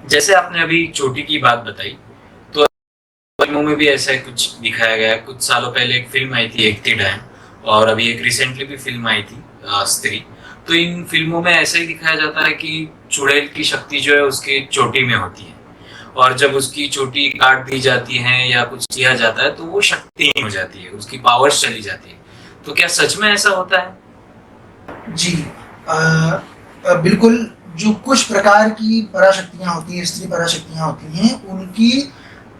जैसे आपने अभी चोटी की बात बताई, तो फिल्मों में भी ऐसा कुछ दिखाया गया है। कुछ सालों पहले एक फिल्म आई थी एक थी डैम, और अभी एक रिसेंटली भी फिल्म आई थी स्त्री। तो इन फिल्मों में ऐसा ही दिखाया जाता है कि चुड़ैल की शक्ति जो है उसकी चोटी में होती है, और जब उसकी चोटी काट दी जाती है या कुछ किया जाता है तो वो शक्ति हो जाती है, उसकी पावर्स चली जाती है। तो क्या सच में ऐसा होता है? जी। बिल्कुल। जो कुछ प्रकार की पराशक्तियाँ होती हैं, स्त्री पराशक्तियाँ होती हैं, उनकी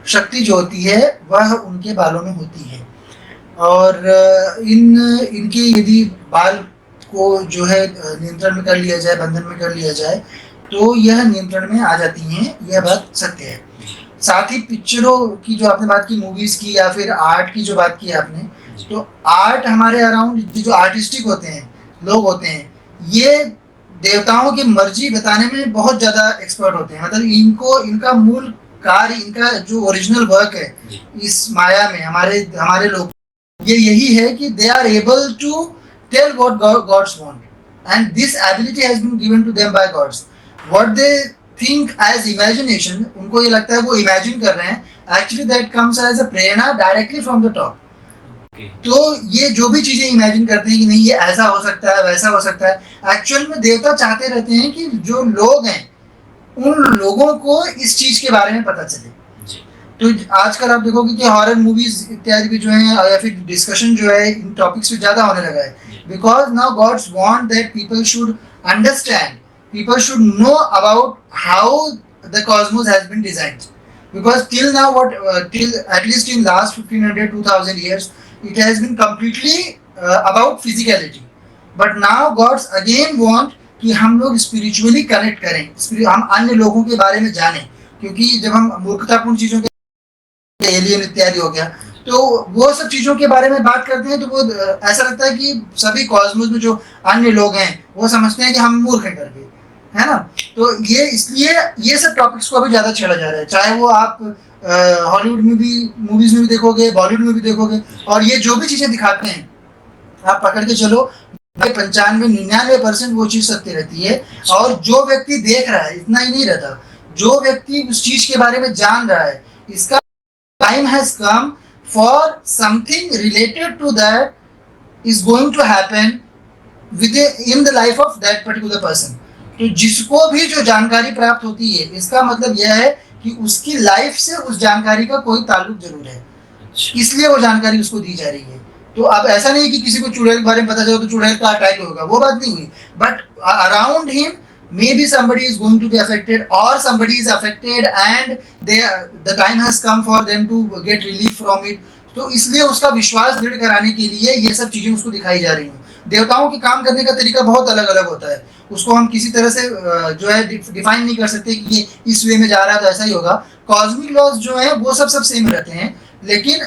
शक्ति जो होती है वह उनके बालों में होती है। और इनके यदि बाल को जो है नियंत्रण में कर लिया जाए, बंधन में कर लिया जाए, तो यह नियंत्रण में आ जाती हैं, यह बात सत्य है। साथ ही पिक्चरों की जो आपने बात की, मूवीज की या फिर आर्ट की जो बात की आपने, तो आर्ट हमारे अराउंड जो आर्टिस्टिक होते हैं, लोग होते हैं, ये देवताओं की मर्जी बताने में बहुत ज्यादा एक्सपर्ट होते हैं। मतलब इनको इनका मूल कार्य, इनका जो ओरिजिनल वर्क है इस माया में, हमारे हमारे लोग, ये यही है कि they are able to tell what gods want, and this ability has been given to them by gods. What they think as imagination, उनको ये लगता है वो इमेजिन कर रहे हैं, actually that comes as a प्रेरणा डायरेक्टली फ्रॉम द टॉप। तो ये जो भी चीजें इमेजिन करते हैं कि नहीं ये ऐसा हो सकता है, वैसा हो सकता है, एक्चुअल में देवता चाहते रहते हैं कि जो लोग हैं उन लोगों को इस चीज के बारे में पता चले। तो आजकल आप देखोगे कि हॉरर मूवीज इत्यादि भी जो है, या फिर डिस्कशन जो है इन टॉपिक्स पे ज्यादा होने लगा है, because now gods want that people should understand, people should know about how the cosmos has been designed, because till now what till at least in last 1500 2000 years it has been completely about physicality, but now gods again want कि हम लोग spiritually connect करें, हम अन्य लोगों के बारे में जानें। क्योंकि जब हम मूर्खतापूर्ण चीजों के, एलियन इत्यादि हो गया, तो वो सब चीजों के बारे में बात करते हैं, तो वो ऐसा लगता है कि सभी कॉस्मोस में जो अन्य लोग हैं वो समझते हैं कि हम मूर्ख हैं करके, है ना। तो ये इसलिए ये सब टॉपिक्स को अभी ज्यादा छेड़ा जा रहा है, चाहे वो आप हॉलीवुड में भी, मूवीज में भी देखोगे, बॉलीवुड में भी देखोगे, और ये जो भी चीजें दिखाते हैं आप पकड़ के चलो, 95-99% वो चीज सत्य रहती है। और जो व्यक्ति देख रहा है, इतना ही नहीं रहता, जो व्यक्ति उस चीज के बारे में जान रहा है, इसका time has come for something related to that is going to happen within the life of that particular person. तो जिसको भी जो जानकारी प्राप्त होती है, इसका मतलब यह है कि उसकी लाइफ से उस जानकारी का कोई ताल्लुक जरूर है, इसलिए वो जानकारी उसको दी जा रही है। तो अब ऐसा नहीं कि किसी को चुड़ैल के बारे में पता चला तो चुड़ैल का अटैक होगा, वो बात नहीं हुई, but around him maybe somebody is going to be affected, or somebody is affected and the time has come for them to get relief from it। तो इसलिए उसका विश्वास दृढ़ कराने के लिए ये सब चीजें उसको दिखाई जा रही हैं। देवताओं के काम करने का तरीका बहुत अलग अलग होता है, उसको हम किसी तरह से जो है डिफाइन नहीं कर सकते कि ये इस वे में जा रहा है तो ऐसा ही होगा। कॉस्मिक लॉज जो है वो सब सेम रहते हैं, लेकिन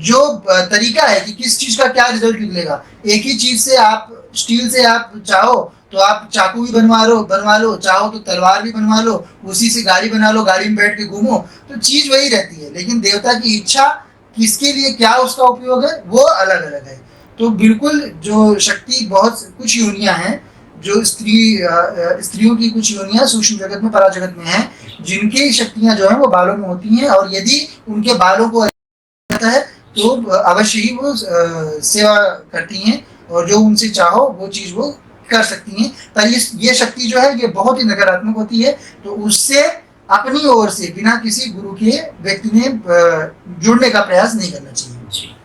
जो तरीका है कि किस चीज का क्या रिजल्ट निकलेगा, एक ही चीज से आप, स्टील से आप चाहो तो आप चाकू भी बनवा लो, चाहो तो तलवार भी बनवा लो, उसी से गाड़ी बना लो, गाड़ी में बैठ के घूमो, तो चीज वही रहती है, लेकिन देवता की इच्छा किसके लिए क्या उसका उपयोग है वो अलग अलग है। तो बिल्कुल जो शक्ति, बहुत कुछ योनियां हैं, जो स्त्रियों की कुछ योनियां सूक्ष्म जगत में, परा जगत में है, जिनकी शक्तियां जो है वो बालों में होती हैं, और यदि उनके बालों को है तो अवश्य ही वो सेवा करती हैं, और जो उनसे चाहो वो चीज वो कर सकती हैं। पर ये शक्ति जो है ये बहुत ही नकारात्मक होती है, तो उससे अपनी ओर से बिना किसी गुरु के व्यक्ति ने जुड़ने का प्रयास नहीं करना चाहिए।